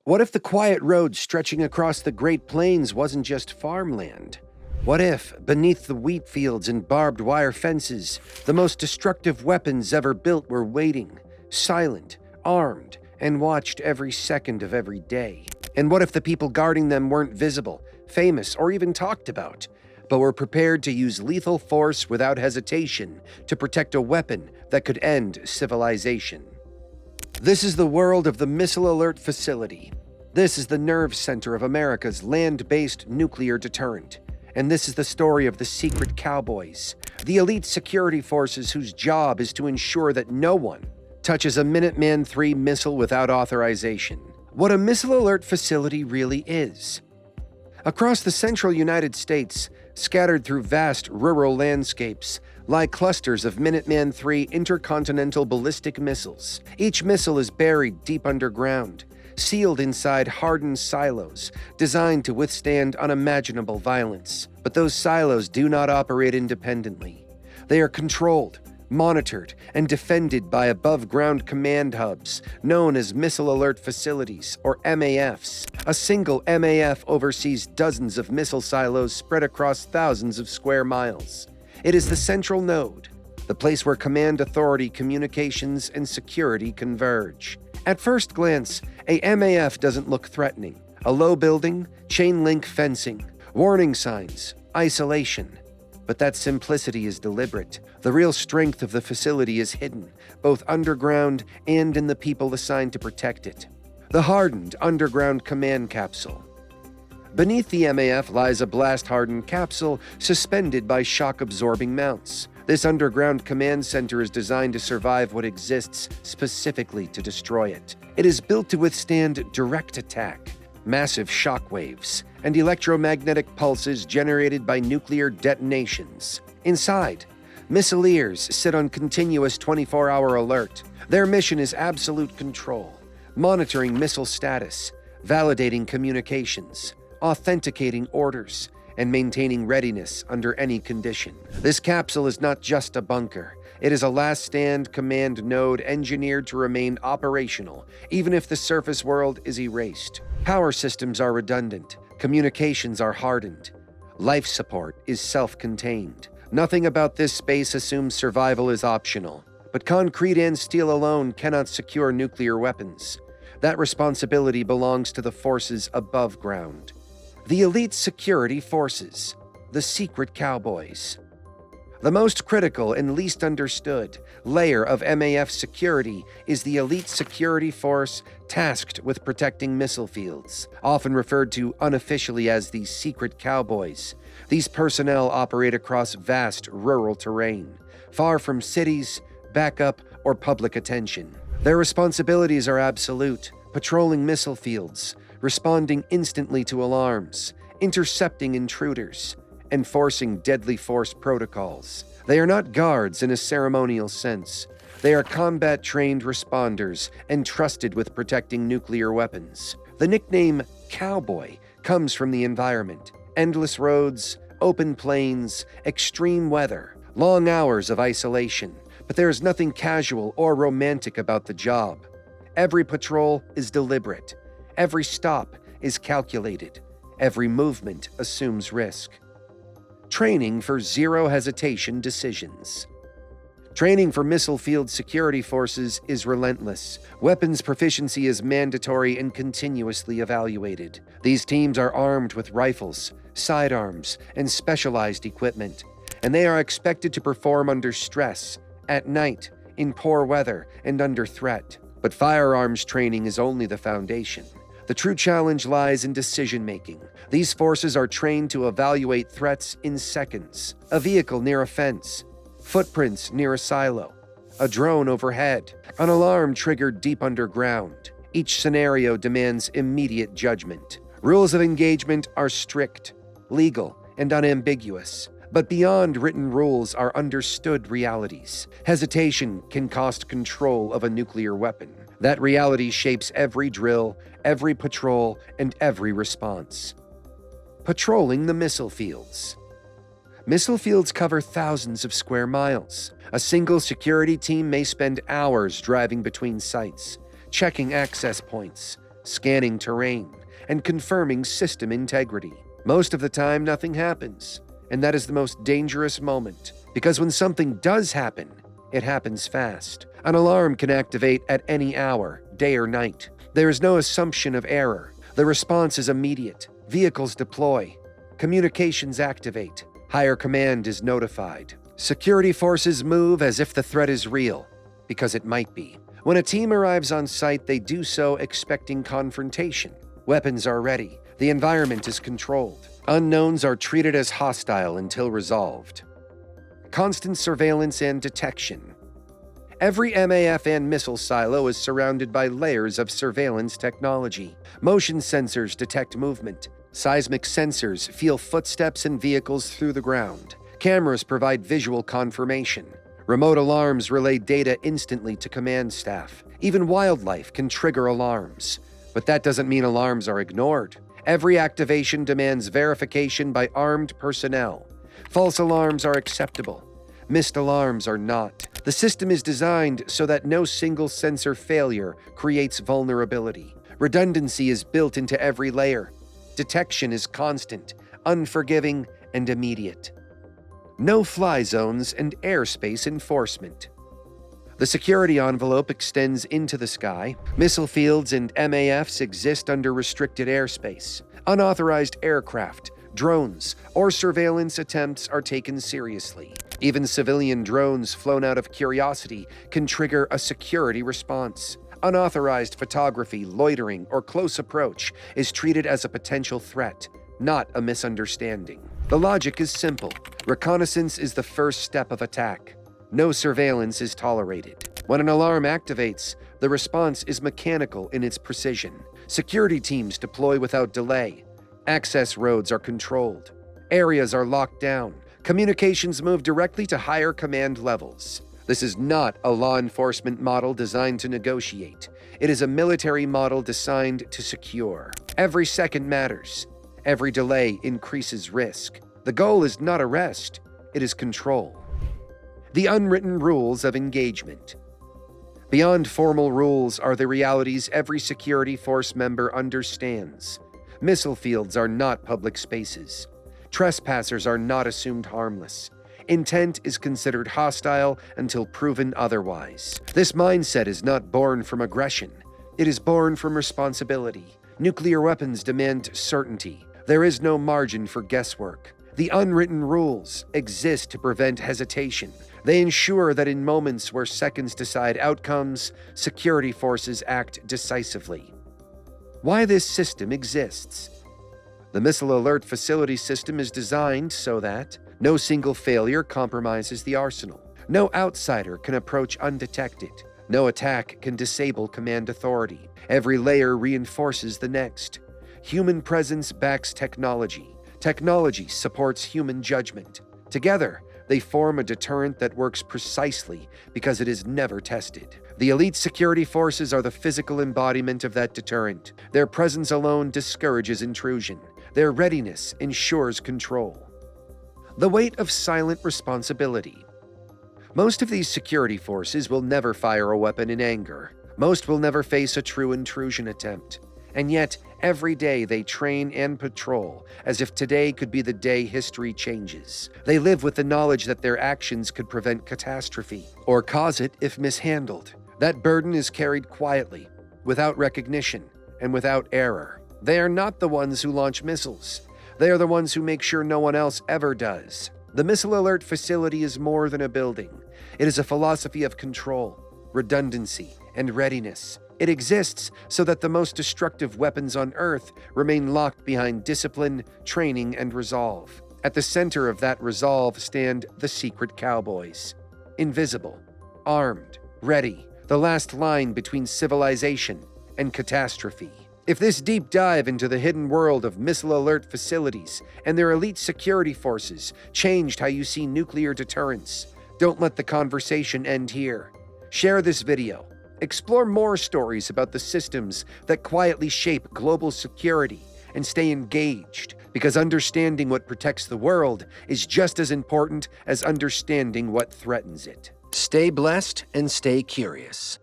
What if the quiet road stretching across the Great Plains wasn't just farmland? What if, beneath the wheat fields and barbed wire fences, the most destructive weapons ever built were waiting, silent, armed, and watched every second of every day? And what if the people guarding them weren't visible, famous, or even talked about, but were prepared to use lethal force without hesitation to protect a weapon that could end civilization? This is the world of the Missile Alert Facility. This is the nerve center of America's land-based nuclear deterrent. And this is the story of the secret cowboys, the elite security forces whose job is to ensure that no one touches a Minuteman III missile without authorization. What a Missile Alert Facility really is. Across the central United States, scattered through vast rural landscapes, lie clusters of Minuteman III intercontinental ballistic missiles. Each missile is buried deep underground, sealed inside hardened silos designed to withstand unimaginable violence. But those silos do not operate independently. They are controlled, monitored, and defended by above-ground command hubs known as Missile Alert Facilities, or MAFs. A single MAF oversees dozens of missile silos spread across thousands of square miles. It is the central node, the place where command authority, communications, and security converge. At first glance, a MAF doesn't look threatening. A low building, chain-link fencing, warning signs, isolation. But that simplicity is deliberate. The real strength of the facility is hidden, both underground and in the people assigned to protect it. The hardened underground command capsule. Beneath the MAF lies a blast-hardened capsule suspended by shock-absorbing mounts. This underground command center is designed to survive what exists specifically to destroy it. It is built to withstand direct attack, massive shock waves, and electromagnetic pulses generated by nuclear detonations. Inside, missileers sit on continuous 24-hour alert. Their mission is absolute control, monitoring missile status, validating communications, authenticating orders, and maintaining readiness under any condition. This capsule is not just a bunker. It is a last-stand command node engineered to remain operational, even if the surface world is erased. Power systems are redundant. Communications are hardened. Life support is self-contained. Nothing about this space assumes survival is optional. But concrete and steel alone cannot secure nuclear weapons. That responsibility belongs to the forces above ground. The elite security forces, the secret cowboys. The most critical and least understood layer of MAF security is the elite security force tasked with protecting missile fields, often referred to unofficially as the secret cowboys. These personnel operate across vast rural terrain, far from cities, backup, or public attention. Their responsibilities are absolute: patrolling missile fields, responding instantly to alarms, intercepting intruders, enforcing deadly force protocols. They are not guards in a ceremonial sense. They are combat-trained responders entrusted with protecting nuclear weapons. The nickname cowboy comes from the environment: endless roads, open plains, extreme weather, long hours of isolation. But there is nothing casual or romantic about the job. Every patrol is deliberate. Every stop is calculated. Every movement assumes risk. Training for zero-hesitation decisions. Training for missile field security forces is relentless. Weapons proficiency is mandatory and continuously evaluated. These teams are armed with rifles, sidearms, and specialized equipment, and they are expected to perform under stress, at night, in poor weather, and under threat. But firearms training is only the foundation. The true challenge lies in decision-making. These forces are trained to evaluate threats in seconds: a vehicle near a fence, footprints near a silo, a drone overhead, an alarm triggered deep underground. Each scenario demands immediate judgment. Rules of engagement are strict, legal, and unambiguous. But beyond written rules are understood realities. Hesitation can cost control of a nuclear weapon. That reality shapes every drill, every patrol, and every response. Patrolling the missile fields. Missile fields cover thousands of square miles. A single security team may spend hours driving between sites, checking access points, scanning terrain, and confirming system integrity. Most of the time, nothing happens, and that is the most dangerous moment, because when something does happen, it happens fast. An alarm can activate at any hour, day or night. There is no assumption of error. The response is immediate. Vehicles deploy. Communications activate. Higher command is notified. Security forces move as if the threat is real, because it might be. When a team arrives on site, they do so expecting confrontation. Weapons are ready. The environment is controlled. Unknowns are treated as hostile until resolved. Constant surveillance and detection. Every MAF and missile silo is surrounded by layers of surveillance technology. Motion sensors detect movement. Seismic sensors feel footsteps and vehicles through the ground. Cameras provide visual confirmation. Remote alarms relay data instantly to command staff. Even wildlife can trigger alarms. But that doesn't mean alarms are ignored. Every activation demands verification by armed personnel. False alarms are acceptable. Missed alarms are not. The system is designed so that no single sensor failure creates vulnerability. Redundancy is built into every layer. Detection is constant, unforgiving, and immediate. No-fly zones and airspace enforcement. The security envelope extends into the sky. Missile fields and MAFs exist under restricted airspace. Unauthorized aircraft, drones, or surveillance attempts are taken seriously. Even civilian drones flown out of curiosity can trigger a security response. Unauthorized photography, loitering, or close approach is treated as a potential threat, not a misunderstanding. The logic is simple. Reconnaissance is the first step of attack. No surveillance is tolerated. When an alarm activates, the response is mechanical in its precision. Security teams deploy without delay. Access roads are controlled. Areas are locked down. Communications move directly to higher command levels. This is not a law enforcement model designed to negotiate. It is a military model designed to secure. Every second matters. Every delay increases risk. The goal is not arrest, it is control. The unwritten rules of engagement. Beyond formal rules are the realities every security force member understands. Missile fields are not public spaces. Trespassers are not assumed harmless. Intent is considered hostile until proven otherwise. This mindset is not born from aggression. It is born from responsibility. Nuclear weapons demand certainty. There is no margin for guesswork. The unwritten rules exist to prevent hesitation. They ensure that in moments where seconds decide outcomes, security forces act decisively. Why this system exists. The Missile Alert Facility system is designed so that no single failure compromises the arsenal. No outsider can approach undetected. No attack can disable command authority. Every layer reinforces the next. Human presence backs technology. Technology supports human judgment. Together, they form a deterrent that works precisely because it is never tested. The elite security forces are the physical embodiment of that deterrent. Their presence alone discourages intrusion. Their readiness ensures control. The weight of silent responsibility. Most of these security forces will never fire a weapon in anger. Most will never face a true intrusion attempt. And yet, every day they train and patrol as if today could be the day history changes. They live with the knowledge that their actions could prevent catastrophe or cause it if mishandled. That burden is carried quietly, without recognition, and without error. They are not the ones who launch missiles. They are the ones who make sure no one else ever does. The Missile Alert Facility is more than a building. It is a philosophy of control, redundancy, and readiness. It exists so that the most destructive weapons on Earth remain locked behind discipline, training, and resolve. At the center of that resolve stand the secret cowboys. Invisible, armed, ready, the last line between civilization and catastrophe. If this deep dive into the hidden world of Missile Alert Facilities and their elite security forces changed how you see nuclear deterrence, don't let the conversation end here. Share this video. Explore more stories about the systems that quietly shape global security and stay engaged, because understanding what protects the world is just as important as understanding what threatens it. Stay blessed and stay curious.